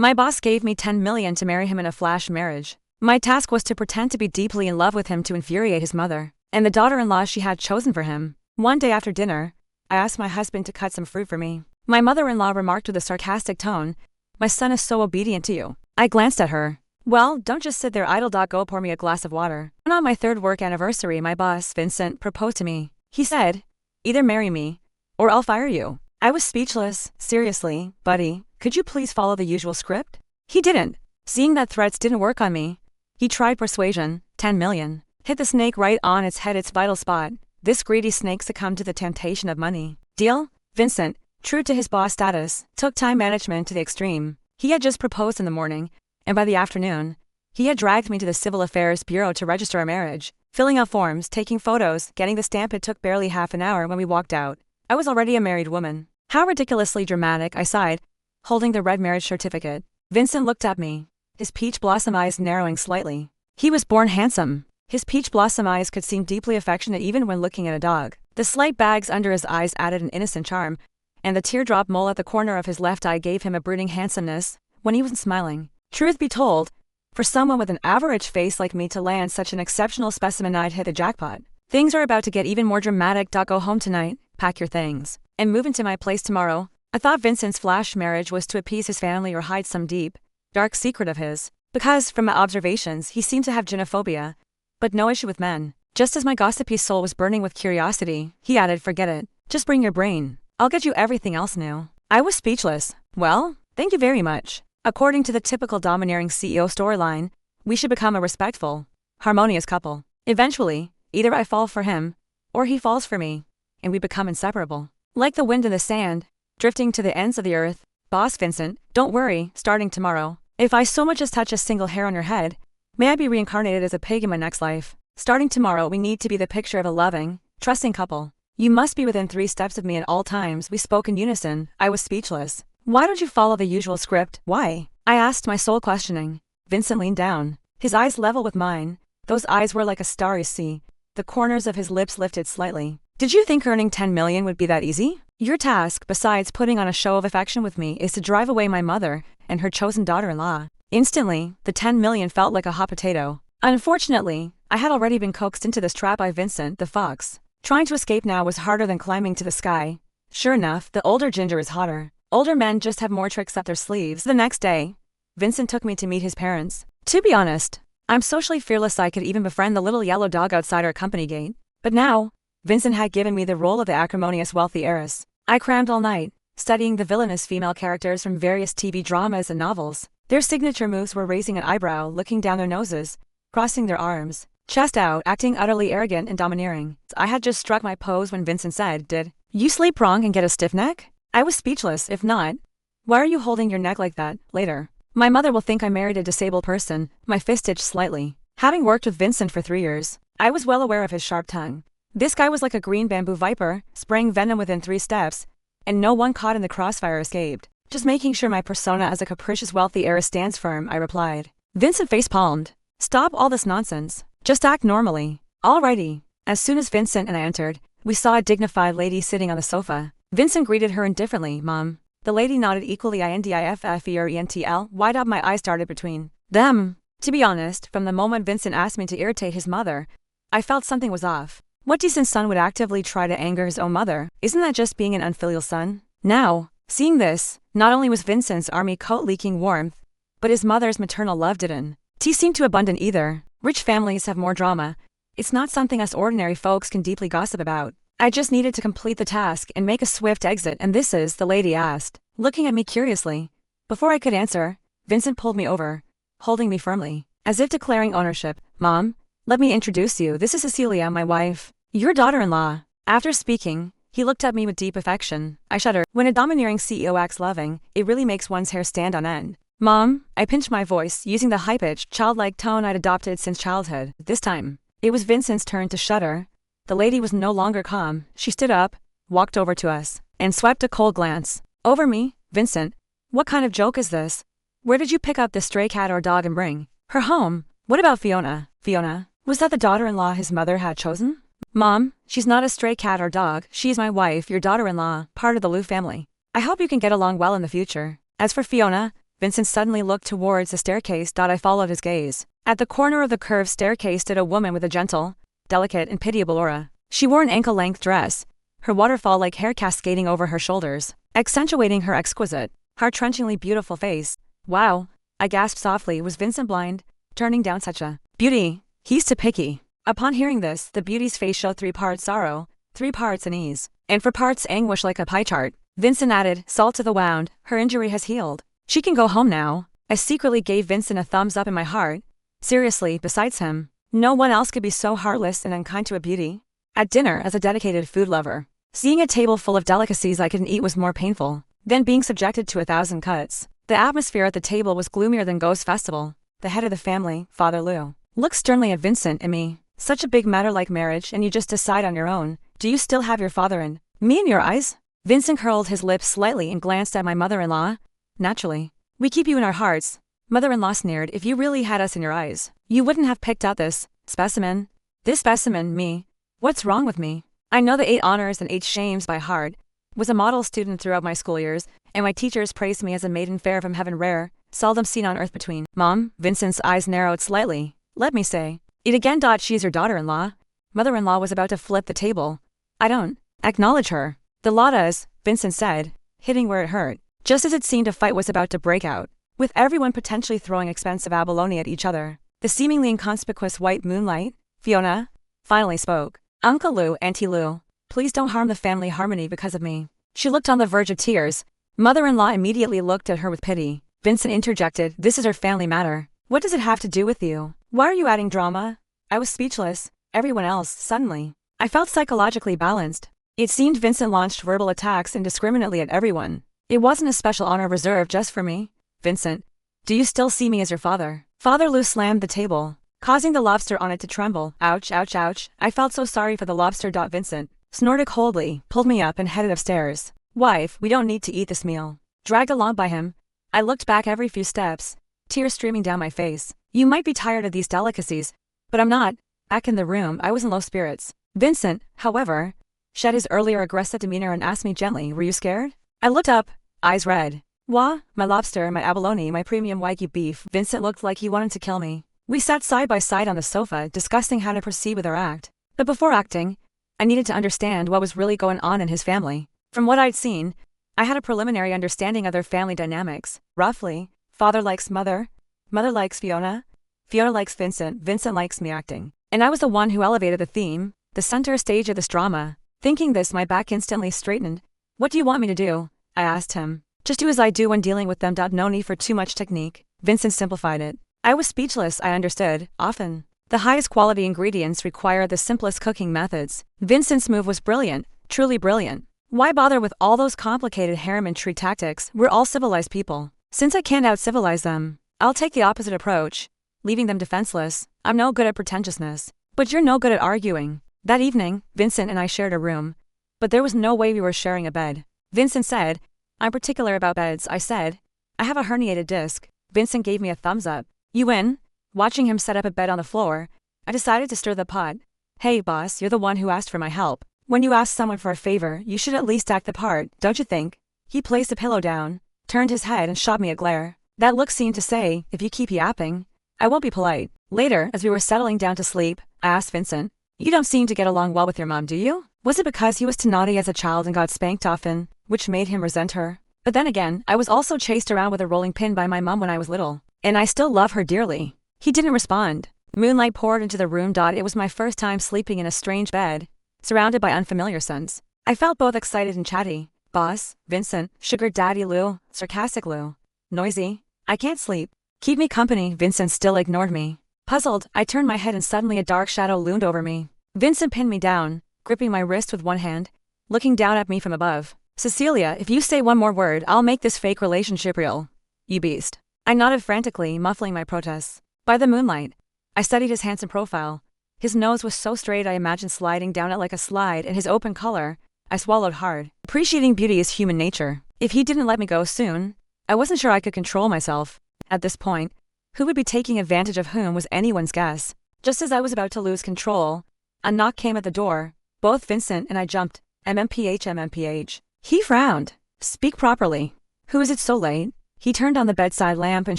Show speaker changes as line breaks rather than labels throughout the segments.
My boss gave me 10 million to marry him in a flash marriage. My task was to pretend to be deeply in love with him to infuriate his mother and the daughter-in-law she had chosen for him. One day after dinner, I asked my husband to cut some fruit for me. My mother-in-law remarked with a sarcastic tone, "My son is so obedient to you." I glanced at her. "Well, don't just sit there idle. Go pour me a glass of water." On my third work anniversary, my boss, Vincent, proposed to me. He said, "Either marry me, or I'll fire you." I was speechless. "Seriously, buddy, could you please follow the usual script?" He didn't. Seeing that threats didn't work on me, he tried persuasion. 10 million. Hit the snake right on its head, its vital spot. This greedy snake succumbed to the temptation of money. Deal? Vincent, true to his boss status, took time management to the extreme. He had just proposed in the morning, and by the afternoon, he had dragged me to the Civil Affairs Bureau to register our marriage. Filling out forms, taking photos, getting the stamp. It took barely half an hour when we walked out. I was already a married woman. How ridiculously dramatic, I sighed, holding the red marriage certificate. Vincent looked at me, his peach blossom eyes narrowing slightly. He was born handsome. His peach blossom eyes could seem deeply affectionate even when looking at a dog. The slight bags under his eyes added an innocent charm, and the teardrop mole at the corner of his left eye gave him a brooding handsomeness when he wasn't smiling. Truth be told, for someone with an average face like me to land such an exceptional specimen, I'd hit the jackpot. Things are about to get even more dramatic. Go home tonight, pack your things, and move into my place tomorrow. I thought Vincent's flash marriage was to appease his family or hide some deep, dark secret of his, because, from my observations, he seemed to have gynophobia, but no issue with men. Just as my gossipy soul was burning with curiosity, he added, "Forget it. Just bring your brain. I'll get you everything else new." I was speechless. "Well, thank you very much. According to the typical domineering CEO storyline, we should become a respectful, harmonious couple. Eventually, either I fall for him, or he falls for me, and we become inseparable. Like the wind in the sand, drifting to the ends of the earth." Boss Vincent, don't worry, starting tomorrow, if I so much as touch a single hair on your head, may I be reincarnated as a pig in my next life. Starting tomorrow, we need to be the picture of a loving, trusting couple. You must be within 3 steps of me at all times. We spoke in unison. I was speechless. "Why don't you follow the usual script?" "Why?" I asked, my soul questioning. Vincent leaned down, his eyes level with mine. Those eyes were like a starry sea. The corners of his lips lifted slightly. "Did you think earning 10 million would be that easy? Your task, besides putting on a show of affection with me, is to drive away my mother and her chosen daughter-in-law." Instantly, the 10 million felt like a hot potato. Unfortunately, I had already been coaxed into this trap by Vincent, the fox. Trying to escape now was harder than climbing to the sky. Sure enough, the older ginger is hotter. Older men just have more tricks up their sleeves. The next day, Vincent took me to meet his parents. To be honest, I'm socially fearless. I could even befriend the little yellow dog outside our company gate. But now, Vincent had given me the role of the acrimonious wealthy heiress. I crammed all night, studying the villainous female characters from various TV dramas and novels. Their signature moves were raising an eyebrow, looking down their noses, crossing their arms, chest out, acting utterly arrogant and domineering. I had just struck my pose when Vincent said, "Did you sleep wrong and get a stiff neck?" I was speechless. "If not, why are you holding your neck like that?" "Later, my mother will think I married a disabled person." My fist itched slightly. Having worked with Vincent for 3 years, I was well aware of his sharp tongue. This guy was like a green bamboo viper, spraying venom within 3 steps, and no one caught in the crossfire escaped. "Just making sure my persona as a capricious wealthy heiress stands firm," I replied. Vincent face-palmed. "Stop all this nonsense. Just act normally." "Alrighty." As soon as Vincent and I entered, we saw a dignified lady sitting on the sofa. Vincent greeted her indifferently. "Mom." The lady nodded equally. "INDIFFERENTL." Wide up my eyes darted between them. To be honest, from the moment Vincent asked me to irritate his mother, I felt something was off. What decent son would actively try to anger his own mother? Isn't that just being an unfilial son? Now, seeing this, not only was Vincent's army coat leaking warmth, but his mother's maternal love didn't. Tea seemed too abundant either. Rich families have more drama. It's not something us ordinary folks can deeply gossip about. I just needed to complete the task and make a swift exit. "And this is?" the lady asked, looking at me curiously. Before I could answer, Vincent pulled me over, holding me firmly, as if declaring ownership. "Mom, let me introduce you. This is Cecilia, my wife, your daughter-in-law." After speaking, he looked at me with deep affection. I shuddered. When a domineering CEO acts loving, it really makes one's hair stand on end. "Mom," I pinched my voice, using the high-pitched, childlike tone I'd adopted since childhood. This time, it was Vincent's turn to shudder. The lady was no longer calm. She stood up, walked over to us, and swept a cold glance over me. "Vincent, what kind of joke is this? Where did you pick up this stray cat or dog and bring her home? What about Fiona?" "Fiona? Was that the daughter-in-law his mother had chosen?" "Mom, she's not a stray cat or dog. She's my wife, your daughter-in-law, part of the Liu family. I hope you can get along well in the future. As for Fiona, Vincent suddenly looked towards the staircase. I followed his gaze. At the corner of the curved staircase stood a woman with a gentle, delicate, and pitiable aura. She wore an ankle-length dress, her waterfall-like hair cascading over her shoulders, accentuating her exquisite, heart-wrenchingly beautiful face. Wow, I gasped softly. Was Vincent blind, turning down such a beauty? He's too picky. Upon hearing this, the beauty's face showed 3 parts sorrow, 3 parts unease, and 4 parts anguish like a pie chart. Vincent added, salt to the wound, her injury has healed. She can go home now. I secretly gave Vincent a thumbs up in my heart. Seriously, besides him, no one else could be so heartless and unkind to a beauty. At dinner, as a dedicated food lover, seeing a table full of delicacies I couldn't eat was more painful than being subjected to 1,000 cuts. The atmosphere at the table was gloomier than Ghost Festival. The head of the family, Father Lou, looked sternly at Vincent and me. Such a big matter like marriage and you just decide on your own. Do you still have your father and me in your eyes? Vincent curled his lips slightly and glanced at my mother-in-law. Naturally. We keep you in our hearts. Mother-in-law sneered. If you really had us in your eyes, you wouldn't have picked out this specimen. This specimen, me. What's wrong with me? I know the 8 honors and 8 shames by heart. Was a model student throughout my school years, and my teachers praised me as a maiden fair from heaven rare, seldom seen on earth between. Mom, Vincent's eyes narrowed slightly. Let me say it again. She's your daughter-in-law. Mother-in-law was about to flip the table. I don't acknowledge her. The law does, Vincent said, hitting where it hurt. Just as it seemed a fight was about to break out, with everyone potentially throwing expensive abalone at each other, the seemingly inconspicuous white moonlight, Fiona, finally spoke. Uncle Lou, Auntie Lou, please don't harm the family harmony because of me. She looked on the verge of tears. Mother-in-law immediately looked at her with pity. Vincent interjected, this is our family matter. What does it have to do with you? Why are you adding drama? I was speechless. Everyone else, suddenly. I felt psychologically balanced. It seemed Vincent launched verbal attacks indiscriminately at everyone. It wasn't a special honor reserved just for me. Vincent, do you still see me as your father? Father Lou slammed the table, causing the lobster on it to tremble. Ouch, ouch, ouch. I felt so sorry for the lobster. Vincent snorted coldly, pulled me up and headed upstairs. Wife, we don't need to eat this meal. Dragged along by him, I looked back every few steps, tears streaming down my face. You might be tired of these delicacies, but I'm not. Back in the room, I was in low spirits. Vincent, however, shed his earlier aggressive demeanor and asked me gently, were you scared? I looked up, eyes red. Wah, my lobster, my abalone, my premium Wagyu beef. Vincent looked like he wanted to kill me. We sat side by side on the sofa, discussing how to proceed with our act. But before acting, I needed to understand what was really going on in his family. From what I'd seen, I had a preliminary understanding of their family dynamics. Roughly, father likes mother, mother likes Fiona, Fiona likes Vincent, Vincent likes me acting. And I was the one who elevated the theme, the center stage of this drama. Thinking this, my back instantly straightened. What do you want me to do? I asked him. Just do as I do when dealing with them. No need for too much technique. Vincent simplified it. I was speechless. I understood. Often, the highest quality ingredients require the simplest cooking methods. Vincent's move was brilliant, truly brilliant. Why bother with all those complicated harem intrigue tactics? We're all civilized people. Since I can't out-civilize them, I'll take the opposite approach, leaving them defenseless. I'm no good at pretentiousness, but you're no good at arguing. That evening, Vincent and I shared a room, but there was no way we were sharing a bed. Vincent said, I'm particular about beds. I said, I have a herniated disc. Vincent gave me a thumbs up. You in? Watching him set up a bed on the floor, I decided to stir the pot. Hey boss, you're the one who asked for my help. When you ask someone for a favor, you should at least act the part, don't you think? He placed a pillow down, turned his head and shot me a glare. That look seemed to say, if you keep yapping, I won't be polite. Later, as we were settling down to sleep, I asked Vincent, you don't seem to get along well with your mom, do you? Was it because he was too naughty as a child and got spanked often, which made him resent her? But then again, I was also chased around with a rolling pin by my mom when I was little, and I still love her dearly. He didn't respond. Moonlight poured into the room. It was my first time sleeping in a strange bed, surrounded by unfamiliar scents. I felt both excited and chatty. Boss, Vincent, sugar daddy Lou, sarcastic Lou. Noisy. I can't sleep. Keep me company. Vincent still ignored me. Puzzled, I turned my head and suddenly a dark shadow loomed over me. Vincent pinned me down, gripping my wrist with one hand, looking down at me from above. Cecilia, if you say one more word, I'll make this fake relationship real. You beast. I nodded frantically, muffling my protests. By the moonlight, I studied his handsome profile. His nose was so straight I imagined sliding down it like a slide, and his open color, I swallowed hard. Appreciating beauty is human nature. If he didn't let me go soon, I wasn't sure I could control myself. At this point, who would be taking advantage of whom was anyone's guess. Just as I was about to lose control, a knock came at the door. Both Vincent and I jumped. MMPH. He frowned. Speak properly. Who is it so late? He turned on the bedside lamp and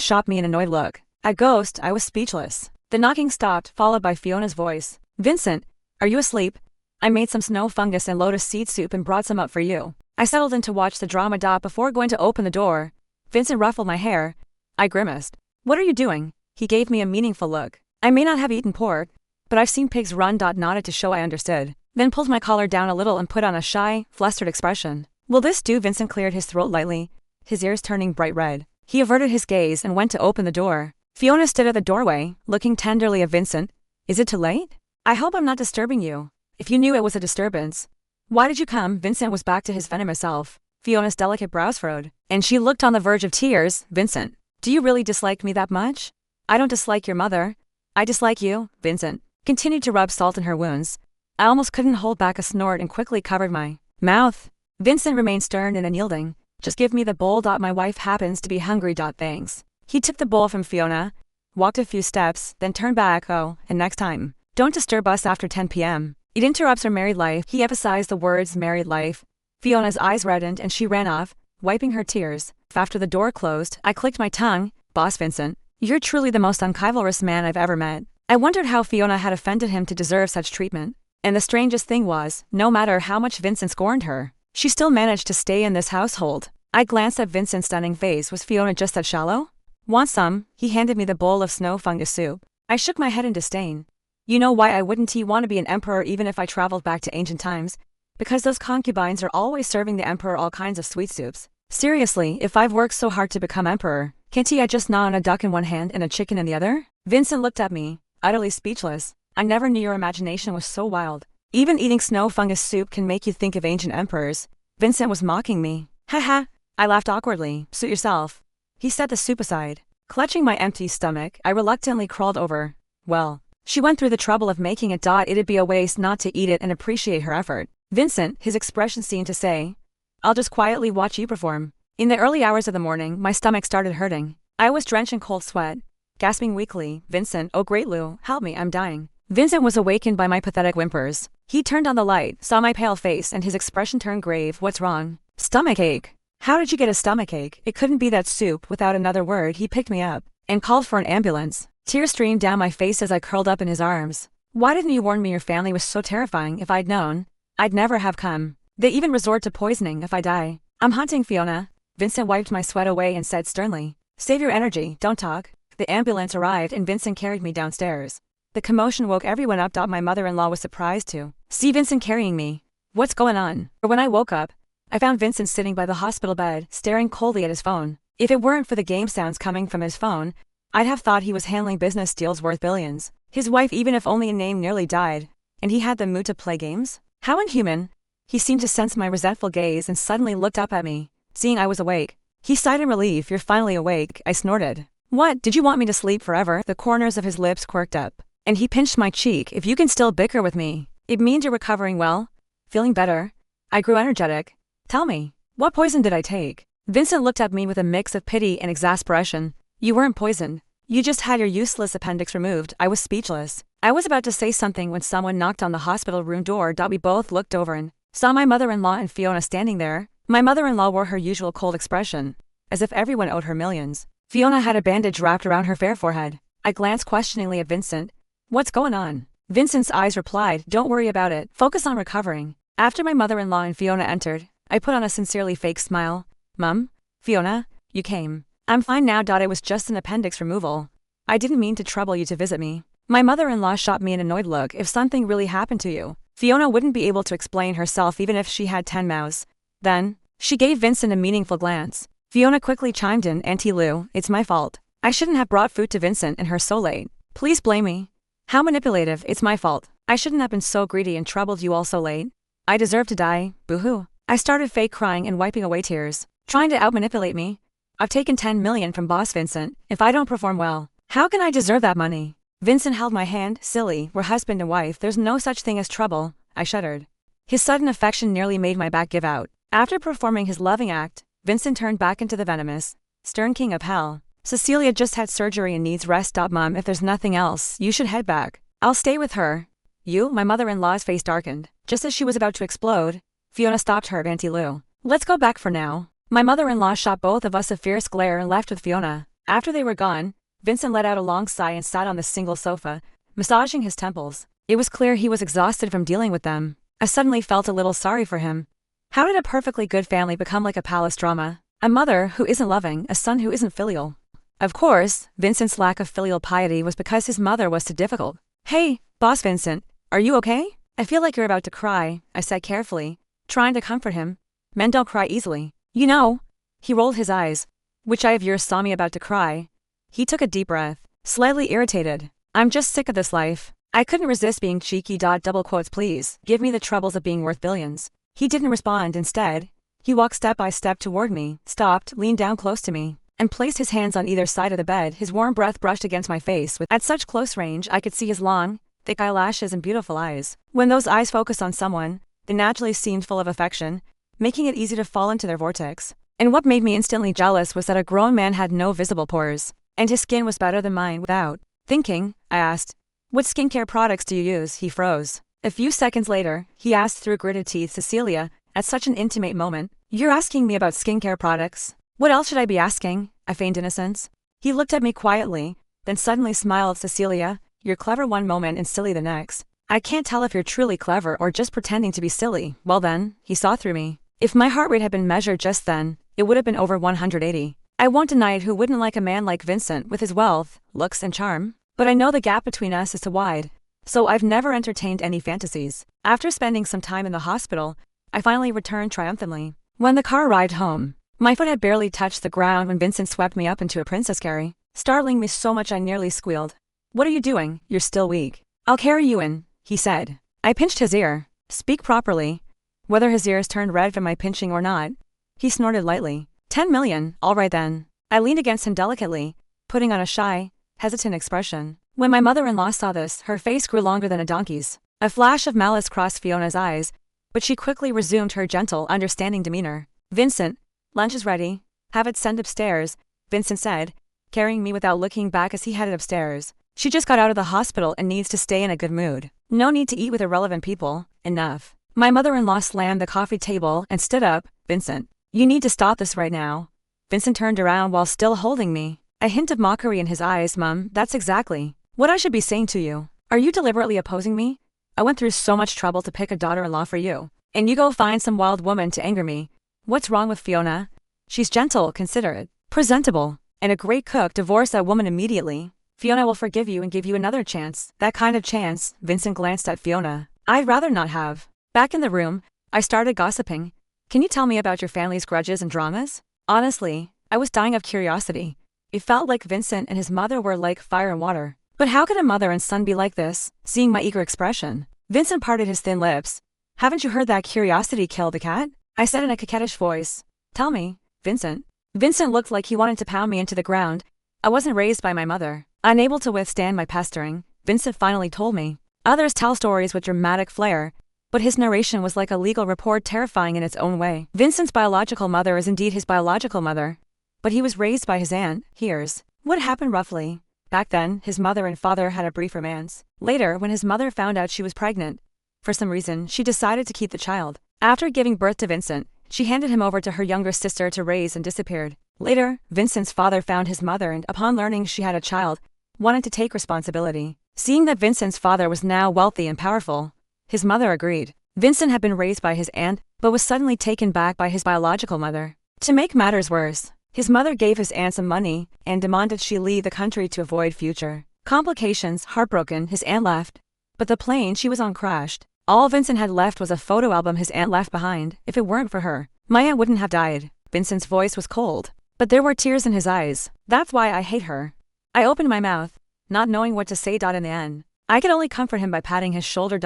shot me an annoyed look. At Ghost, I was speechless. The knocking stopped, followed by Fiona's voice. Vincent, are you asleep? I made some snow fungus and lotus seed soup and brought some up for you. I settled in to watch the drama before going to open the door. Vincent ruffled my hair. I grimaced. What are you doing? He gave me a meaningful look. I may not have eaten pork, but I've seen pigs run. Nodded to show I understood. Then pulled my collar down a little and put on a shy, flustered expression. Will this do? Vincent cleared his throat lightly, his ears turning bright red. He averted his gaze and went to open the door. Fiona stood at the doorway, looking tenderly at Vincent. Is it too late? I hope I'm not disturbing you. If you knew it was a disturbance, why did you come? Vincent was back to his venomous self. Fiona's delicate brows furrowed, and she looked on the verge of tears. Vincent, do you really dislike me that much? I don't dislike your mother. I dislike you. Vincent continued to rub salt in her wounds. I almost couldn't hold back a snort and quickly covered my mouth. Vincent remained stern and unyielding. Just give me the bowl. My wife happens to be hungry. Thanks. He took the bowl from Fiona, walked a few steps, then turned back. Oh, and next time, don't disturb us after 10 p.m. It interrupts our married life. He emphasized the words married life. Fiona's eyes reddened and she ran off, wiping her tears. After the door closed, I clicked my tongue. Boss Vincent, you're truly the most unchivalrous man I've ever met. I wondered how Fiona had offended him to deserve such treatment. And the strangest thing was, no matter how much Vincent scorned her, she still managed to stay in this household. I glanced at Vincent's stunning face. Was Fiona just that shallow? Want some? He handed me the bowl of snow fungus soup. I shook my head in disdain. You know why I wouldn't want to be an emperor even if I traveled back to ancient times? Because those concubines are always serving the emperor all kinds of sweet soups. Seriously, if I've worked so hard to become emperor, can't I just gnaw on a duck in one hand and a chicken in the other? Vincent looked at me, utterly speechless. I never knew your imagination was so wild. Even eating snow fungus soup can make you think of ancient emperors. Vincent was mocking me. Haha. I laughed awkwardly. Suit yourself. He set the soup aside. Clutching my empty stomach, I reluctantly crawled over. Well, she went through the trouble of making it. It'd be a waste not to eat it and appreciate her effort. Vincent, his expression seemed to say, I'll just quietly watch you perform. In the early hours of the morning, my stomach started hurting. I was drenched in cold sweat, gasping weakly. Vincent, oh great Lou, help me, I'm dying. Vincent was awakened by my pathetic whimpers. He turned on the light, saw my pale face, and his expression turned grave. What's wrong? Stomachache. How did you get a stomachache? It couldn't be that soup. Without another word, he picked me up and called for an ambulance. Tears streamed down my face as I curled up in his arms. Why didn't you warn me your family was so terrifying? If I'd known, I'd never have come. They even resort to poisoning if I die. I'm hunting Fiona. Vincent wiped my sweat away and said sternly, save your energy, don't talk. The ambulance arrived and Vincent carried me downstairs. The commotion woke everyone up. My mother-in-law was surprised to see Vincent carrying me. What's going on? When I woke up, I found Vincent sitting by the hospital bed, staring coldly at his phone. If it weren't for the game sounds coming from his phone, I'd have thought he was handling business deals worth billions. His wife, even if only in name, nearly died, and he had the mood to play games? How inhuman. He seemed to sense my resentful gaze and suddenly looked up at me, seeing I was awake. He sighed in relief. You're finally awake, I snorted. What, did you want me to sleep forever? The corners of his lips quirked up, and he pinched my cheek. If you can still bicker with me, it means you're recovering well. Feeling better? I grew energetic. Tell me, what poison did I take? Vincent looked at me with a mix of pity and exasperation. You weren't poisoned. You just had your useless appendix removed. I was speechless. I was about to say something when someone knocked on the hospital room door. We both looked over and saw my mother-in-law and Fiona standing there. My mother-in-law wore her usual cold expression, as if everyone owed her millions. Fiona had a bandage wrapped around her fair forehead. I glanced questioningly at Vincent. What's going on? Vincent's eyes replied, don't worry about it. Focus on recovering. After my mother-in-law and Fiona entered, I put on a sincerely fake smile. Mum? Fiona? You came. I'm fine now. It was just an appendix removal. I didn't mean to trouble you to visit me. My mother-in-law shot me an annoyed look. If something really happened to you, Fiona wouldn't be able to explain herself even if she had 10 mouths. Then, she gave Vincent a meaningful glance. Fiona quickly chimed in, Auntie Lou, it's my fault. I shouldn't have brought food to Vincent and her so late. Please blame me. How manipulative. It's my fault. I shouldn't have been so greedy and troubled you all so late. I deserve to die. Boo-hoo. I started fake crying and wiping away tears. Trying to out-manipulate me? I've taken 10 million from Boss Vincent. If I don't perform well, how can I deserve that money? Vincent held my hand. Silly, we're husband and wife. There's no such thing as trouble. I shuddered. His sudden affection nearly made my back give out. After performing his loving act, Vincent turned back into the venomous, stern king of hell. Cecilia just had surgery and needs rest. Mom, if there's nothing else, you should head back. I'll stay with her. You? My mother-in-law's face darkened. Just as she was about to explode, Fiona stopped her. Auntie Lou, let's go back for now. My mother-in-law shot both of us a fierce glare and left with Fiona. After they were gone, Vincent let out a long sigh and sat on the single sofa, massaging his temples. It was clear he was exhausted from dealing with them. I suddenly felt a little sorry for him. How did a perfectly good family become like a palace drama? A mother who isn't loving, a son who isn't filial. Of course, Vincent's lack of filial piety was because his mother was too difficult. "Hey, boss Vincent, are you okay? I feel like you're about to cry," I said carefully, trying to comfort him. "Men don't cry easily. You know." He rolled his eyes. "Which eye of yours saw me about to cry?" He took a deep breath, slightly irritated. "I'm just sick of this life. I couldn't resist being cheeky. Double quotes please. Give me the troubles of being worth billions." He didn't respond. Instead, he walked step by step toward me, stopped, leaned down close to me, and placed his hands on either side of the bed. His warm breath brushed against my face. At such close range, I could see his long, thick eyelashes and beautiful eyes. When those eyes focused on someone, they naturally seemed full of affection, making it easy to fall into their vortex. And what made me instantly jealous was that a grown man had no visible pores, and his skin was better than mine. Without thinking, I asked, "What skincare products do you use?" He froze. A few seconds later, he asked through gritted teeth, "Cecilia, at such an intimate moment, you're asking me about skincare products? What else should I be asking?" I feigned innocence. He looked at me quietly, then suddenly smiled. "Cecilia, you're clever one moment and silly the next. I can't tell if you're truly clever or just pretending to be silly." Well then, he saw through me. If my heart rate had been measured just then, it would have been over 180. I won't deny it, who wouldn't like a man like Vincent with his wealth, looks and charm? But I know the gap between us is too wide. So I've never entertained any fantasies. After spending some time in the hospital, I finally returned triumphantly. When the car arrived home, my foot had barely touched the ground when Vincent swept me up into a princess carry, startling me so much I nearly squealed. "What are you doing? You're still weak." "I'll carry you in," he said. I pinched his ear. "Speak properly." Whether his ears turned red from my pinching or not, he snorted lightly. 10 million, all right then. I leaned against him delicately, putting on a shy, hesitant expression. When my mother-in-law saw this, her face grew longer than a donkey's. A flash of malice crossed Fiona's eyes, but she quickly resumed her gentle, understanding demeanor. "Vincent, lunch is ready. Have it sent upstairs," Vincent said, carrying me without looking back as he headed upstairs. "She just got out of the hospital and needs to stay in a good mood. No need to eat with irrelevant people. Enough." My mother-in-law slammed the coffee table and stood up. "Vincent, you need to stop this right now." Vincent turned around while still holding me, a hint of mockery in his eyes. "Mum, that's exactly what I should be saying to you. Are you deliberately opposing me? I went through so much trouble to pick a daughter-in-law for you, and you go find some wild woman to anger me. What's wrong with Fiona? She's gentle, considerate, presentable, and a great cook. Divorce that woman immediately. Fiona will forgive you and give you another chance." "That kind of chance," Vincent glanced at Fiona, "I'd rather not have." Back in the room, I started gossiping. "Can you tell me about your family's grudges and dramas?" Honestly, I was dying of curiosity. It felt like Vincent and his mother were like fire and water. But how could a mother and son be like this? Seeing my eager expression, Vincent parted his thin lips. "Haven't you heard that curiosity killed the cat?" I said in a coquettish voice. "Tell me, Vincent." Vincent looked like he wanted to pound me into the ground. I wasn't raised by my mother. Unable to withstand my pestering, Vincent finally told me. Others tell stories with dramatic flair, but his narration was like a legal report, terrifying in its own way. Vincent's biological mother is indeed his biological mother, but he was raised by his aunt. Here's what happened roughly. Back then, his mother and father had a brief romance. Later, when his mother found out she was pregnant, for some reason, she decided to keep the child. After giving birth to Vincent, she handed him over to her younger sister to raise and disappeared. Later, Vincent's father found his mother and, upon learning she had a child, wanted to take responsibility. Seeing that Vincent's father was now wealthy and powerful, his mother agreed. Vincent had been raised by his aunt, but was suddenly taken back by his biological mother. To make matters worse, his mother gave his aunt some money and demanded she leave the country to avoid future complications. Heartbroken, his aunt left, but the plane she was on crashed. All Vincent had left was a photo album his aunt left behind. If it weren't for her, my aunt wouldn't have died. Vincent's voice was cold, but there were tears in his eyes. "That's why I hate her." I opened my mouth, not knowing what to say. In the end, I could only comfort him by patting his shoulder.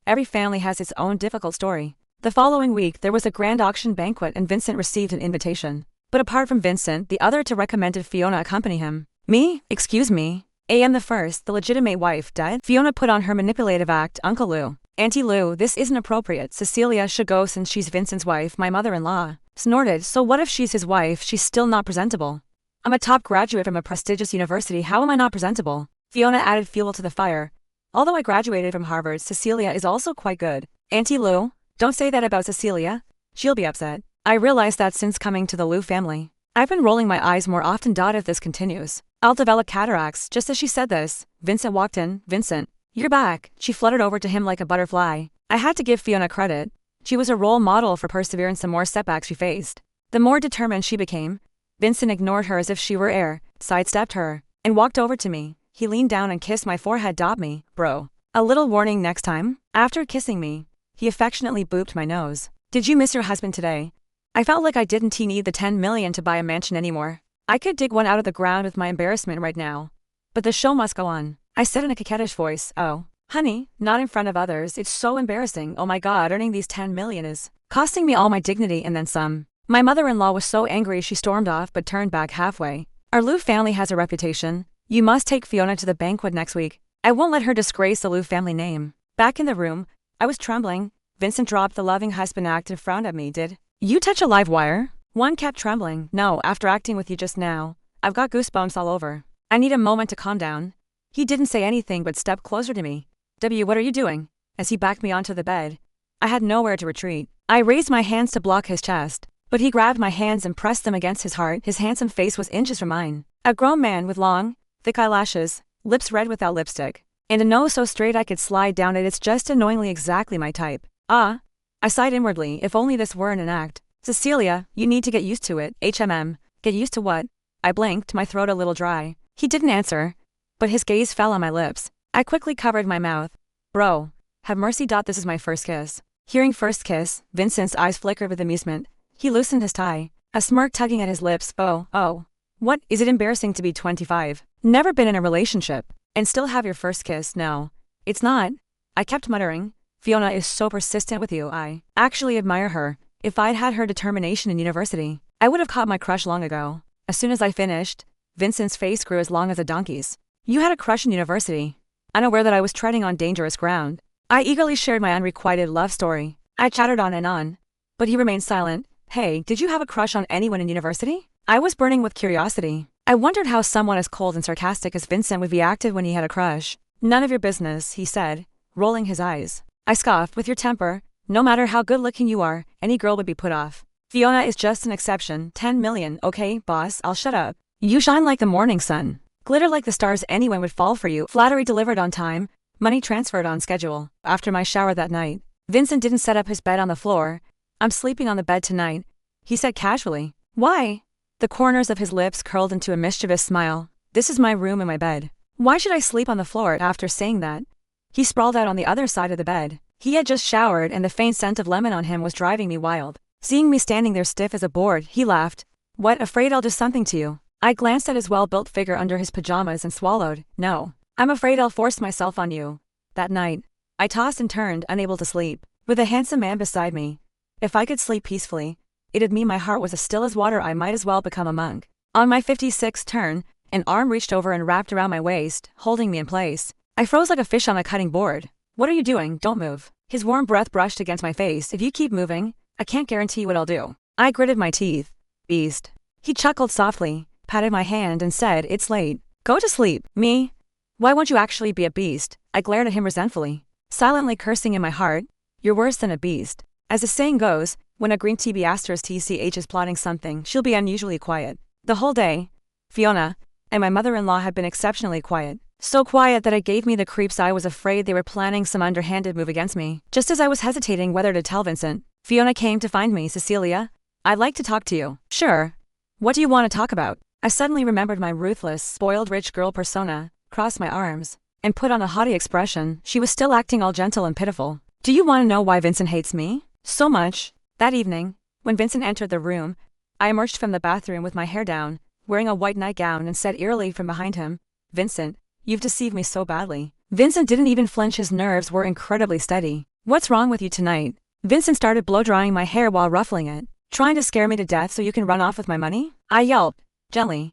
Every family has its own difficult story. The following week, there was a grand auction banquet and Vincent received an invitation. But apart from Vincent, the other two recommended Fiona accompany him. "Me? Excuse me. A.M. the first, the legitimate wife, dead?" Fiona put on her manipulative act. "Uncle Lou. Auntie Lou, this isn't appropriate. Cecilia should go since she's Vincent's wife." My mother-in-law snorted. "So what if she's his wife? She's still not presentable. I'm a top graduate from a prestigious university. How am I not presentable?" Fiona added fuel to the fire. "Although I graduated from Harvard, Cecilia is also quite good." "Auntie Lou, don't say that about Cecilia. She'll be upset." I realized that since coming to the Liu family, I've been rolling my eyes more often. If this continues, I'll develop cataracts. Just as she said this, Vincent walked in. Vincent, you're back. She fluttered over to him like a butterfly. I had to give Fiona credit. She was a role model for perseverance. The more setbacks she faced, the more determined she became. Vincent ignored her as if she were air, sidestepped her, and walked over to me. He leaned down and kissed my forehead. Me, bro. A little warning next time. After kissing me, he affectionately booped my nose. Did you miss your husband today? I felt like I didn't need the 10 million to buy a mansion anymore. I could dig one out of the ground with my embarrassment right now. But the show must go on. I said in a coquettish voice. Oh, honey, not in front of others. It's so embarrassing. Oh my god, earning these 10 million is costing me all my dignity and then some. My mother-in-law was so angry she stormed off but turned back halfway. Our Liu family has a reputation. You must take Fiona to the banquet next week. I won't let her disgrace the Liu family name. Back in the room, I was trembling. Vincent dropped the loving husband act and frowned at me. Did you touch a live wire? One kept trembling. No, after acting with you just now, I've got goosebumps all over. I need a moment to calm down. He didn't say anything but stepped closer to me. What are you doing? As he backed me onto the bed. I had nowhere to retreat. I raised my hands to block his chest, but he grabbed my hands and pressed them against his heart. His handsome face was inches from mine. A grown man with long, thick eyelashes, lips red without lipstick, and a nose so straight I could slide down it. It's just annoyingly exactly my type. Ah. I sighed inwardly. If only this weren't an act. Cecilia, you need to get used to it. Get used to what? I blinked, my throat a little dry. He didn't answer, but his gaze fell on my lips. I quickly covered my mouth. Bro, have mercy. This is my first kiss. Hearing first kiss, Vincent's eyes flickered with amusement. He loosened his tie, a smirk tugging at his lips. Oh. What, is it embarrassing to be 25? Never been in a relationship, and still have your first kiss? No, it's not. I kept muttering. Fiona is so persistent with you. I actually admire her. If I'd had her determination in university, I would have caught my crush long ago. As soon as I finished, Vincent's face grew as long as a donkey's. You had a crush in university? Unaware that I was treading on dangerous ground, I eagerly shared my unrequited love story. I chattered on and on, but he remained silent. Hey, did you have a crush on anyone in university? I was burning with curiosity. I wondered how someone as cold and sarcastic as Vincent would be acted when he had a crush. None of your business, he said, rolling his eyes. I scoffed. With your temper, no matter how good-looking you are, any girl would be put off. Fiona is just an exception. 10 million, okay, boss, I'll shut up. You shine like the morning sun. Glitter like the stars. Anyone would fall for you. Flattery delivered on time. Money transferred on schedule. After my shower that night, Vincent didn't set up his bed on the floor. I'm sleeping on the bed tonight, he said casually. Why? The corners of his lips curled into a mischievous smile. This is my room and my bed. Why should I sleep on the floor? After saying that, he sprawled out on the other side of the bed. He had just showered and the faint scent of lemon on him was driving me wild. Seeing me standing there stiff as a board, he laughed. What, afraid I'll do something to you? I glanced at his well-built figure under his pajamas and swallowed. No, I'm afraid I'll force myself on you. That night, I tossed and turned, unable to sleep, with a handsome man beside me. If I could sleep peacefully, it'd mean my heart was as still as water. I might as well become a monk. On my 56th turn, an arm reached over and wrapped around my waist, holding me in place. I froze like a fish on a cutting board. What are you doing? Don't move. His warm breath brushed against my face. If you keep moving, I can't guarantee what I'll do. I gritted my teeth. Beast. He chuckled softly, patted my hand and said, it's late. Go to sleep. Me? Why won't you actually be a beast? I glared at him resentfully, silently cursing in my heart. You're worse than a beast. As the saying goes, when a green TCH is plotting something, she'll be unusually quiet. The whole day, Fiona and my mother-in-law had been exceptionally quiet. So quiet that it gave me the creeps. I was afraid they were planning some underhanded move against me. Just as I was hesitating whether to tell Vincent, Fiona came to find me. Cecilia, I'd like to talk to you. Sure. What do you want to talk about? I suddenly remembered my ruthless, spoiled rich girl persona, crossed my arms, and put on a haughty expression. She was still acting all gentle and pitiful. Do you want to know why Vincent hates me so much? That evening, when Vincent entered the room, I emerged from the bathroom with my hair down, wearing a white nightgown, and said eerily from behind him, Vincent, you've deceived me so badly. Vincent didn't even flinch. His nerves were incredibly steady. What's wrong with you tonight? Vincent started blow-drying my hair while ruffling it. Trying to scare me to death so you can run off with my money? I yelped. Gently.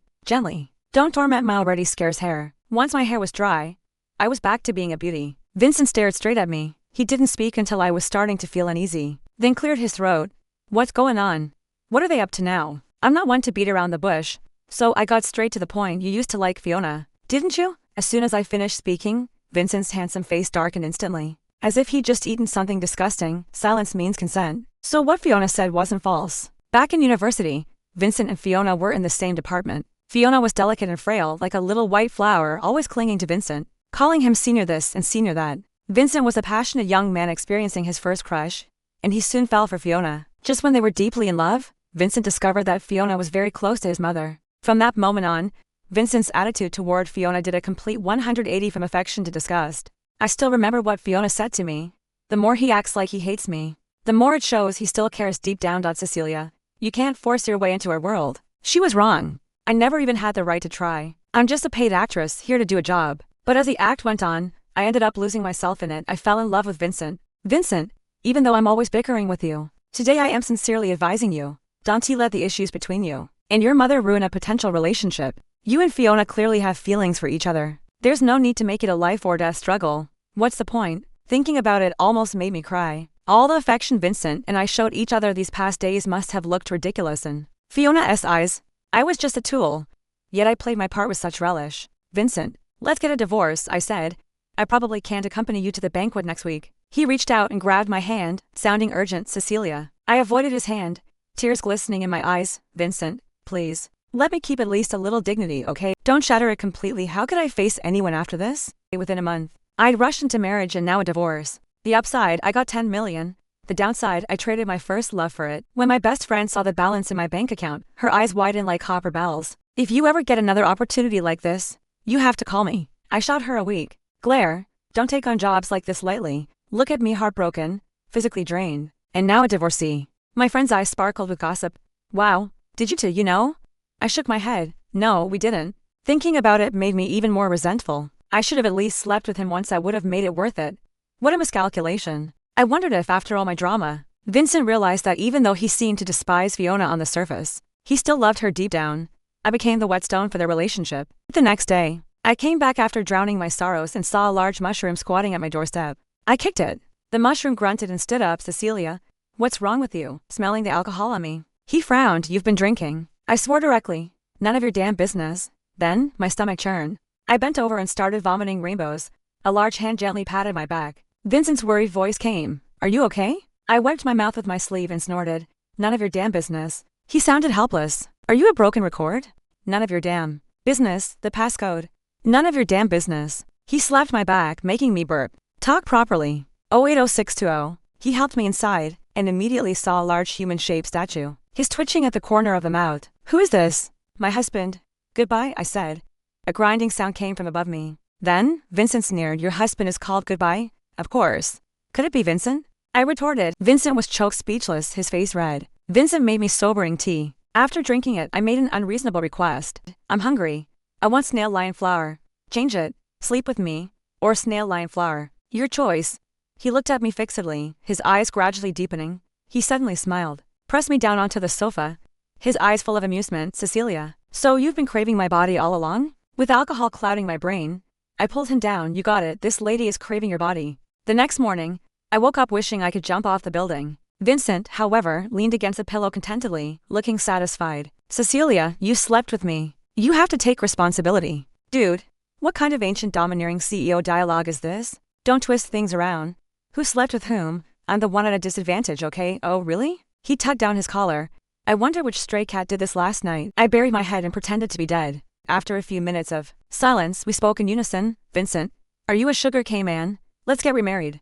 Don't torment my already scarce hair. Once my hair was dry, I was back to being a beauty. Vincent stared straight at me. He didn't speak until I was starting to feel uneasy, then cleared his throat. What's going on? What are they up to now? I'm not one to beat around the bush, so I got straight to the point. You used to like Fiona, didn't you? As soon as I finished speaking, Vincent's handsome face darkened instantly, as if he'd just eaten something disgusting. Silence means consent. So what Fiona said wasn't false. Back in university, Vincent and Fiona were in the same department. Fiona was delicate and frail, like a little white flower, always clinging to Vincent, calling him senior this and senior that. Vincent was a passionate young man experiencing his first crush, and he soon fell for Fiona. Just when they were deeply in love, Vincent discovered that Fiona was very close to his mother. From that moment on, Vincent's attitude toward Fiona did a complete 180 from affection to disgust. I still remember what Fiona said to me. The more he acts like he hates me, the more it shows he still cares deep down. Cecilia, you can't force your way into our world. She was wrong. I never even had the right to try. I'm just a paid actress here to do a job. But as the act went on, I ended up losing myself in it. I fell in love with Vincent. Vincent, even though I'm always bickering with you, today I am sincerely advising you. Don't let the issues between you and your mother ruin a potential relationship. You and Fiona clearly have feelings for each other. There's no need to make it a life or death struggle. What's the point? Thinking about it almost made me cry. All the affection Vincent and I showed each other these past days must have looked ridiculous in Fiona's eyes. I was just a tool. Yet I played my part with such relish. Vincent, let's get a divorce, I said. I probably can't accompany you to the banquet next week. He reached out and grabbed my hand, sounding urgent. Cecilia. I avoided his hand, tears glistening in my eyes. Vincent, please. Let me keep at least a little dignity, okay? Don't shatter it completely. How could I face anyone after this? Within a month, I'd rushed into marriage and now a divorce. The upside, I got 10 million. The downside, I traded my first love for it. When my best friend saw the balance in my bank account, her eyes widened like copper bells. If you ever get another opportunity like this, you have to call me. I shot her a weak glare. Don't take on jobs like this lightly. Look at me, heartbroken, physically drained, and now a divorcee. My friend's eyes sparkled with gossip. Wow, did you two, you know? I shook my head. No, we didn't. Thinking about it made me even more resentful. I should have at least slept with him once. I would have made it worth it. What a miscalculation. I wondered if, after all my drama, Vincent realized that even though he seemed to despise Fiona on the surface, he still loved her deep down. I became the whetstone for their relationship. The next day, I came back after drowning my sorrows and saw a large mushroom squatting at my doorstep. I kicked it. The mushroom grunted and stood up. Cecilia, what's wrong with you? Smelling the alcohol on me. He frowned. You've been drinking. I swore directly. None of your damn business. Then, my stomach churned. I bent over and started vomiting rainbows. A large hand gently patted my back. Vincent's worried voice came. Are you okay? I wiped my mouth with my sleeve and snorted. None of your damn business. He sounded helpless. Are you a broken record? None of your damn business. The passcode. None of your damn business. He slapped my back, making me burp. Talk properly. 080620. He helped me inside, and immediately saw a large human-shaped statue. His twitching at the corner of the mouth. Who is this? My husband. Goodbye, I said. A grinding sound came from above me. Then, Vincent sneered. Your husband is called Goodbye? Of course. Could it be Vincent? I retorted. Vincent was choked speechless, his face red. Vincent made me sobering tea. After drinking it, I made an unreasonable request. I'm hungry. I want snail lion flour. Change it. Sleep with me. Or snail lion flour. Your choice. He looked at me fixedly, his eyes gradually deepening. He suddenly smiled. Pressed me down onto the sofa, his eyes full of amusement. Cecilia, so you've been craving my body all along? With alcohol clouding my brain, I pulled him down. You got it. This lady is craving your body. The next morning, I woke up wishing I could jump off the building. Vincent, however, leaned against a pillow contentedly, looking satisfied. Cecilia, you slept with me. You have to take responsibility. Dude, what kind of ancient domineering CEO dialogue is this? Don't twist things around. Who slept with whom? I'm the one at a disadvantage, okay? Oh, really? He tugged down his collar. I wonder which stray cat did this last night. I buried my head and pretended to be dead. After a few minutes of silence, we spoke in unison. Vincent, are you a sugar cane man? Let's get remarried.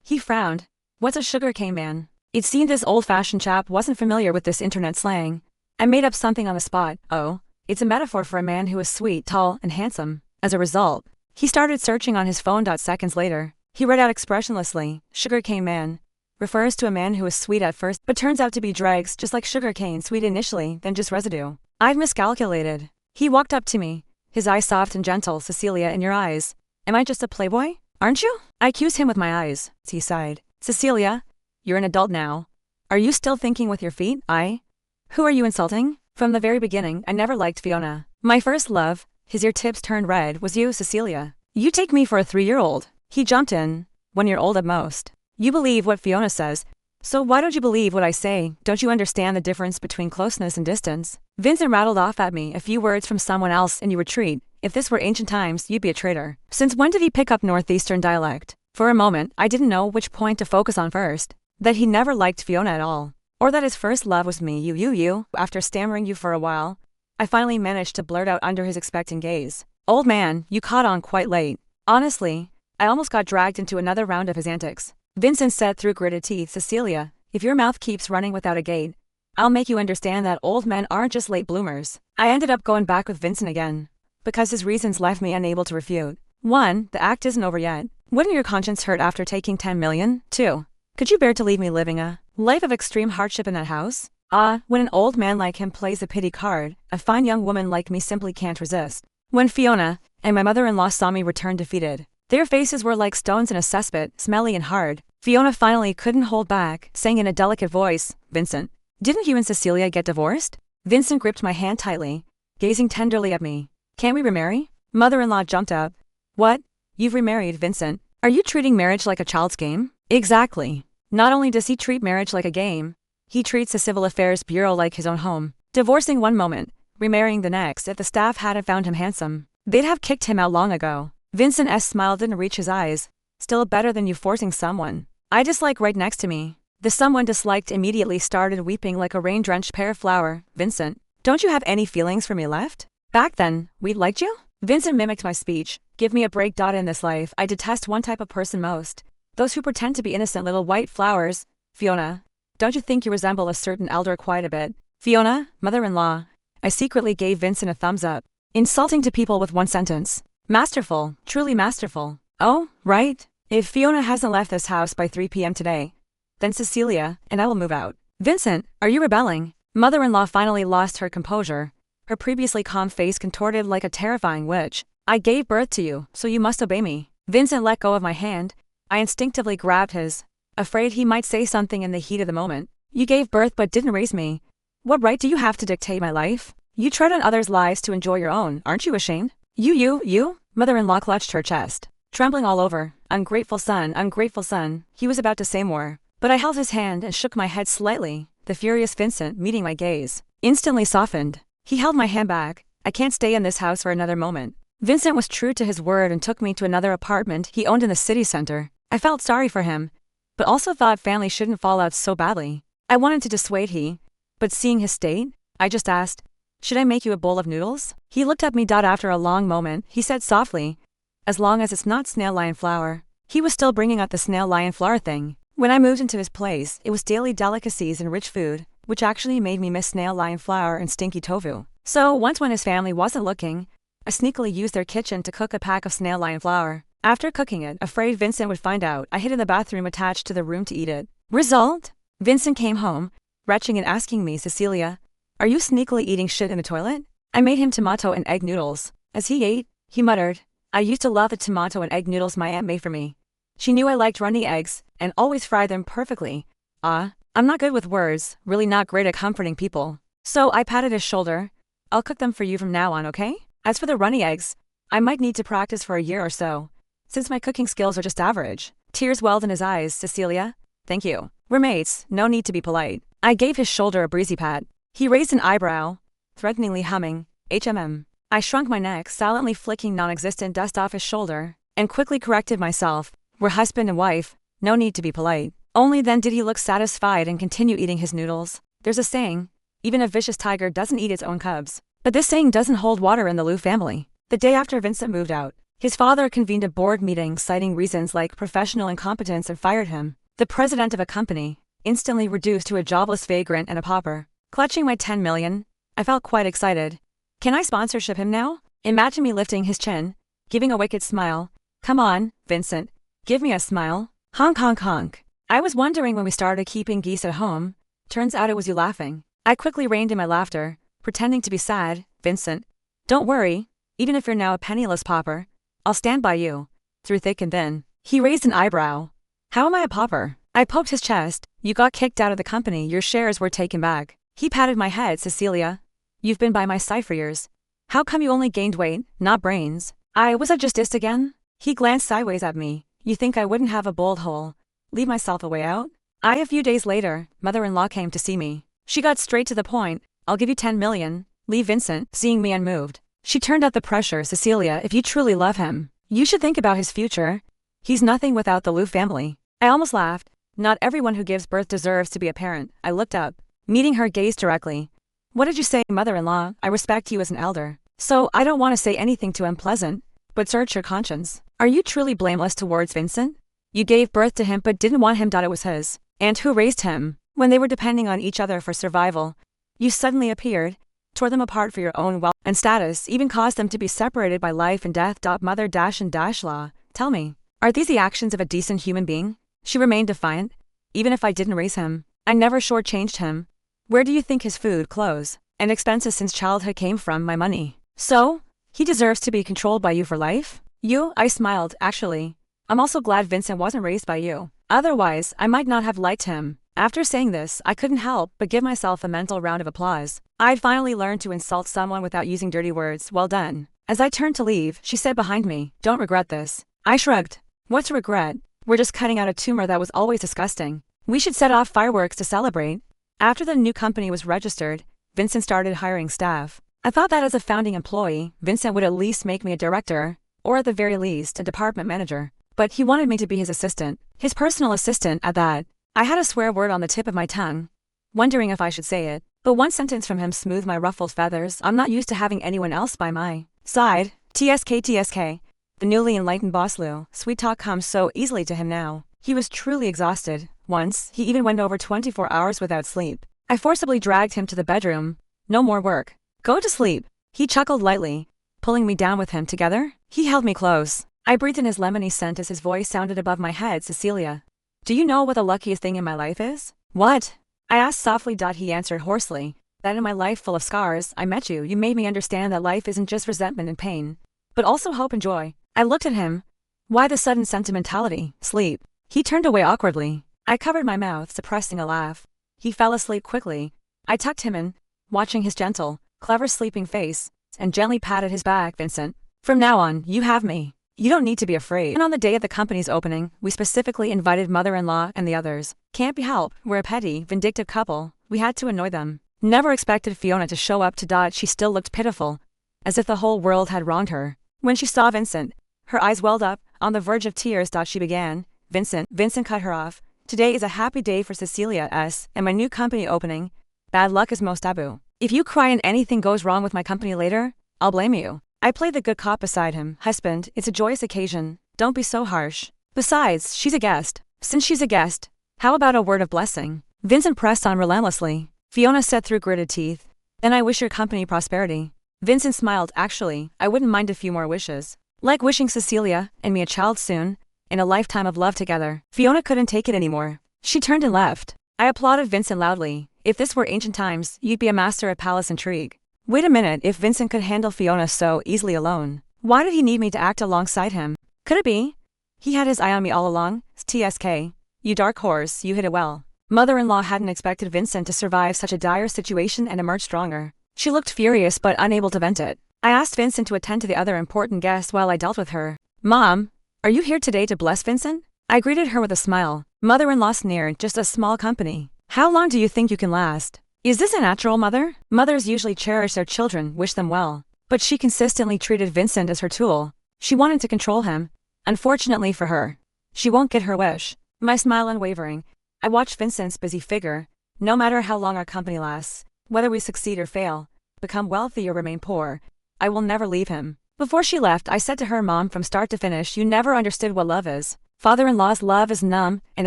He frowned. What's a sugar cane man? It seemed this old-fashioned chap wasn't familiar with this internet slang. I made up something on the spot. Oh, it's a metaphor for a man who is sweet, tall, and handsome. As a result, he started searching on his phone. Seconds later, he read out expressionlessly, sugar cane man. Refers to a man who is sweet at first, but turns out to be dregs, just like sugar cane, sweet initially, then just residue. I've miscalculated. He walked up to me, his eyes soft and gentle. Cecilia, in your eyes. Am I just a playboy? Aren't you? I accused him with my eyes. He sighed. Cecilia, you're an adult now. Are you still thinking with your feet? Who are you insulting? From the very beginning, I never liked Fiona. My first love, his ear tips turned red, was you, Cecilia. You take me for a 3-year-old. He jumped in. 1 year old at most. You believe what Fiona says. So why don't you believe what I say? Don't you understand the difference between closeness and distance? Vincent rattled off at me a few words from someone else and you retreat. If this were ancient times, you'd be a traitor. Since when did he pick up Northeastern dialect? For a moment, I didn't know which point to focus on first. That he never liked Fiona at all. Or that his first love was me, you. After stammering you for a while, I finally managed to blurt out under his expectant gaze. Old man, you caught on quite late. Honestly, I almost got dragged into another round of his antics. Vincent said through gritted teeth, Cecilia, if your mouth keeps running without a gate, I'll make you understand that old men aren't just late bloomers. I ended up going back with Vincent again, because his reasons left me unable to refute. 1. The act isn't over yet. Wouldn't your conscience hurt after taking 10 million? 2. Could you bear to leave me living a life of extreme hardship in that house? When an old man like him plays a pity card, a fine young woman like me simply can't resist. When Fiona and my mother-in-law saw me return defeated, their faces were like stones in a cesspit, smelly and hard. Fiona finally couldn't hold back, saying in a delicate voice, Vincent, didn't you and Cecilia get divorced? Vincent gripped my hand tightly, gazing tenderly at me. Can't we remarry? Mother-in-law jumped up. What? You've remarried, Vincent? Are you treating marriage like a child's game? Exactly. Not only does he treat marriage like a game, he treats the Civil Affairs Bureau like his own home. Divorcing one moment, remarrying the next. If the staff hadn't found him handsome, they'd have kicked him out long ago. Vincent's smile didn't reach his eyes. Still better than you forcing someone I dislike right next to me. The someone disliked immediately started weeping like a rain-drenched pear flower. Vincent, don't you have any feelings for me left? Back then, we liked you? Vincent mimicked my speech. Give me a break. In this life, I detest one type of person most. Those who pretend to be innocent little white flowers. Fiona, don't you think you resemble a certain elder quite a bit? Fiona, mother-in-law. I secretly gave Vincent a thumbs up. Insulting to people with one sentence. Masterful, truly masterful. Oh, right. If Fiona hasn't left this house by 3 p.m. today, then Cecilia and I will move out. Vincent, are you rebelling? Mother-in-law finally lost her composure, her previously calm face contorted like a terrifying witch. I gave birth to you, so you must obey me. Vincent let go of my hand. I instinctively grabbed his, afraid he might say something in the heat of the moment. You gave birth but didn't raise me. What right do you have to dictate my life? You tread on others' lives to enjoy your own. Aren't you ashamed? You? Mother-in-law clutched her chest, trembling all over. Ungrateful son, ungrateful son. He was about to say more, but I held his hand and shook my head slightly. The furious Vincent, meeting my gaze, instantly softened. He held my hand back. I can't stay in this house for another moment. Vincent was true to his word and took me to another apartment he owned in the city center. I felt sorry for him, but also thought family shouldn't fall out so badly. I wanted to dissuade but seeing his state, I just asked, should I make you a bowl of noodles? He looked at me. After a long moment, he said softly, as long as it's not snail lion flour. He was still bringing up the snail lion flour thing. When I moved into his place, it was daily delicacies and rich food, which actually made me miss snail lion flour and stinky tofu. So once when his family wasn't looking, I sneakily used their kitchen to cook a pack of snail lion flour. After cooking it, afraid Vincent would find out, I hid in the bathroom attached to the room to eat it. Result? Vincent came home, retching and asking me, Cecilia, are you sneakily eating shit in the toilet? I made him tomato and egg noodles. As he ate, he muttered, I used to love the tomato and egg noodles my aunt made for me. She knew I liked runny eggs, and always fried them perfectly. I'm not good with words, really not great at comforting people. So I patted his shoulder. I'll cook them for you from now on, okay? As for the runny eggs, I might need to practice for a year or so, since my cooking skills are just average. Tears welled in his eyes. Cecilia, thank you. We're mates, no need to be polite. I gave his shoulder a breezy pat. He raised an eyebrow, threateningly humming, HMM. I shrunk my neck, silently flicking non-existent dust off his shoulder, and quickly corrected myself. We're husband and wife, no need to be polite. Only then did he look satisfied and continue eating his noodles. There's a saying, even a vicious tiger doesn't eat its own cubs. But this saying doesn't hold water in the Liu family. The day after Vincent moved out, his father convened a board meeting citing reasons like professional incompetence and fired him. The president of a company, instantly reduced to a jobless vagrant and a pauper. Clutching my 10 million, I felt quite excited. Can I sponsorship him now? Imagine me lifting his chin, giving a wicked smile. Come on, Vincent, give me a smile. Honk honk honk. I was wondering when we started keeping geese at home. Turns out it was you laughing. I quickly reined in my laughter, pretending to be sad. Vincent, don't worry, even if you're now a penniless pauper, I'll stand by you, through thick and thin. He raised an eyebrow. How am I a pauper? I poked his chest. You got kicked out of the company, your shares were taken back. He patted my head. Cecilia, you've been by my side for years. How come you only gained weight, not brains? Was I just dissed again? He glanced sideways at me. You think I wouldn't have a bold hole? Leave myself a way out? A few days later, mother-in-law came to see me. She got straight to the point. I'll give you 10 million. Leave Vincent, seeing me unmoved. She turned up the pressure. Cecilia, if you truly love him, you should think about his future. He's nothing without the Liu family. I almost laughed. Not everyone who gives birth deserves to be a parent. I looked up, meeting her gaze directly. What did you say, mother-in-law? I respect you as an elder, so I don't want to say anything too unpleasant, but search your conscience. Are you truly blameless towards Vincent? You gave birth to him but didn't want him. It was his. And who raised him? When they were depending on each other for survival, you suddenly appeared, tore them apart for your own wealth and status, even caused them to be separated by life and death. Mother-in-law, tell me, are these the actions of a decent human being? She remained defiant. Even if I didn't raise him, I never shortchanged him. Where do you think his food, clothes, and expenses since childhood came from? My money. So, he deserves to be controlled by you for life? You? I smiled. Actually, I'm also glad Vincent wasn't raised by you. Otherwise, I might not have liked him. After saying this, I couldn't help but give myself a mental round of applause. I'd finally learned to insult someone without using dirty words. Well done. As I turned to leave, she said behind me, don't regret this. I shrugged. What to regret? We're just cutting out a tumor that was always disgusting. We should set off fireworks to celebrate. After the new company was registered, Vincent started hiring staff. I thought that as a founding employee, Vincent would at least make me a director, or at the very least, a department manager. But he wanted me to be his assistant, his personal assistant at that. I had a swear word on the tip of my tongue, wondering if I should say it, but one sentence from him smoothed my ruffled feathers. I'm not used to having anyone else by my side. TSK. The newly enlightened boss Lou, sweet talk comes so easily to him now. He was truly exhausted. Once, he even went over 24 hours without sleep. I forcibly dragged him to the bedroom. No more work. Go to sleep. He chuckled lightly, pulling me down with him. Together, he held me close. I breathed in his lemony scent as his voice sounded above my head. Cecilia, do you know what the luckiest thing in my life is? What? I asked softly. He answered hoarsely, that in my life full of scars, I met you. You made me understand that life isn't just resentment and pain, but also hope and joy. I looked at him. Why the sudden sentimentality? Sleep. He turned away awkwardly. I covered my mouth, suppressing a laugh. He fell asleep quickly. I tucked him in, watching his gentle, clever sleeping face, and gently patted his back. Vincent, from now on, you have me. You don't need to be afraid. And on the day of the company's opening, we specifically invited mother-in-law and the others. Can't be helped, we're a petty, vindictive couple. We had to annoy them. Never expected Fiona to show up. She still looked pitiful, as if the whole world had wronged her. When she saw Vincent, her eyes welled up, on the verge of tears. She began. Vincent cut her off. Today is a happy day for Cecilia S. and my new company opening. Bad luck is most taboo. If you cry and anything goes wrong with my company later, I'll blame you. I played the good cop beside him. Husband, it's a joyous occasion. Don't be so harsh. Besides, she's a guest. Since she's a guest, how about a word of blessing? Vincent pressed on relentlessly. Fiona said through gritted teeth. Then I wish your company prosperity. Vincent smiled. Actually, I wouldn't mind a few more wishes. Like wishing Cecilia and me a child soon, and a lifetime of love together. Fiona couldn't take it anymore. She turned and left. I applauded Vincent loudly. If this were ancient times, you'd be a master at palace intrigue. Wait a minute, if Vincent could handle Fiona so easily alone, why did he need me to act alongside him? Could it be he had his eye on me all along? TSK. You dark horse, you hit it well. Mother-in-law hadn't expected Vincent to survive such a dire situation and emerge stronger. She looked furious but unable to vent it. I asked Vincent to attend to the other important guests while I dealt with her. Mom, are you here today to bless Vincent? I greeted her with a smile. Mother-in-law sneered. Just a small company. How long do you think you can last? Is this a natural mother? Mothers usually cherish their children, wish them well. But she consistently treated Vincent as her tool. She wanted to control him. Unfortunately for her, she won't get her wish. My smile unwavering. I watched Vincent's busy figure. No matter how long our company lasts, whether we succeed or fail, become wealthy or remain poor, I will never leave him. Before she left, I said to her, Mom, from start to finish, you never understood what love is. Father-in-law's love is numb and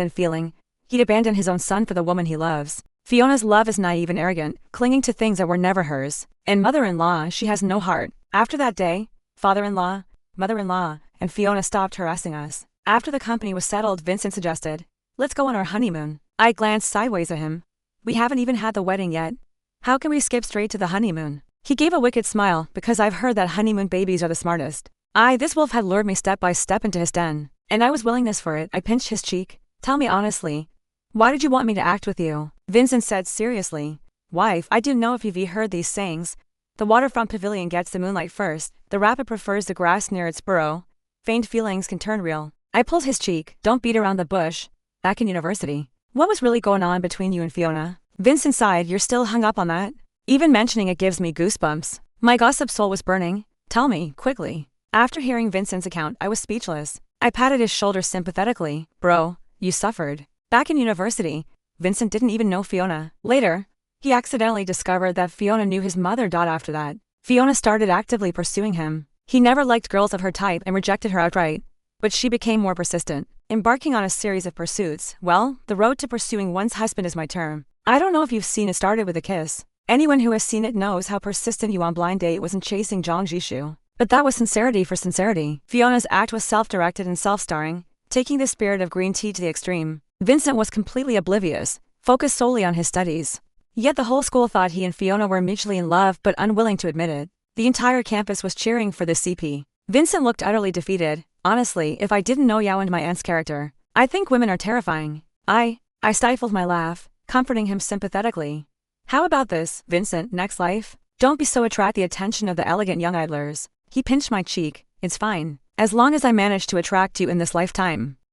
unfeeling. He'd abandon his own son for the woman he loves. Fiona's love is naive and arrogant, clinging to things that were never hers. And mother-in-law, she has no heart. After that day, father-in-law, mother-in-law, and Fiona stopped harassing us. After the company was settled, Vincent suggested, let's go on our honeymoon. I glanced sideways at him. We haven't even had the wedding yet. How can we skip straight to the honeymoon? He gave a wicked smile, because I've heard that honeymoon babies are the smartest. This wolf had lured me step by step into his den, and I was willingness for it. I pinched his cheek. Tell me honestly, why did you want me to act with you? Vincent said seriously. Wife, I do know if you've heard these sayings. The waterfront pavilion gets the moonlight first. The rabbit prefers the grass near its burrow. Feigned feelings can turn real. I pulled his cheek. Don't beat around the bush. Back in university, what was really going on between you and Fiona? Vincent sighed. You're still hung up on that? Even mentioning it gives me goosebumps. My gossip soul was burning. Tell me, quickly. After hearing Vincent's account, I was speechless. I patted his shoulder sympathetically. Bro, you suffered. Back in university, Vincent didn't even know Fiona. Later, he accidentally discovered that Fiona knew his mother. After that, Fiona started actively pursuing him. He never liked girls of her type and rejected her outright, but she became more persistent, embarking on a series of pursuits. Well, the road to pursuing one's husband is my term. I don't know if you've seen It Started with a Kiss. Anyone who has seen it knows how persistent Yuan Blind Date was in chasing Zhang Jishu. But that was sincerity for sincerity. Fiona's act was self-directed and self-starring, taking the spirit of green tea to the extreme. Vincent was completely oblivious, focused solely on his studies. Yet the whole school thought he and Fiona were mutually in love but unwilling to admit it. The entire campus was cheering for the CP. Vincent looked utterly defeated. Honestly, if I didn't know Yao and my aunt's character, I think women are terrifying. I stifled my laugh, comforting him sympathetically. How about this, Vincent, next life? Don't be so attract the attention of the elegant young idlers. He pinched my cheek. It's fine, as long as I manage to attract you in this lifetime.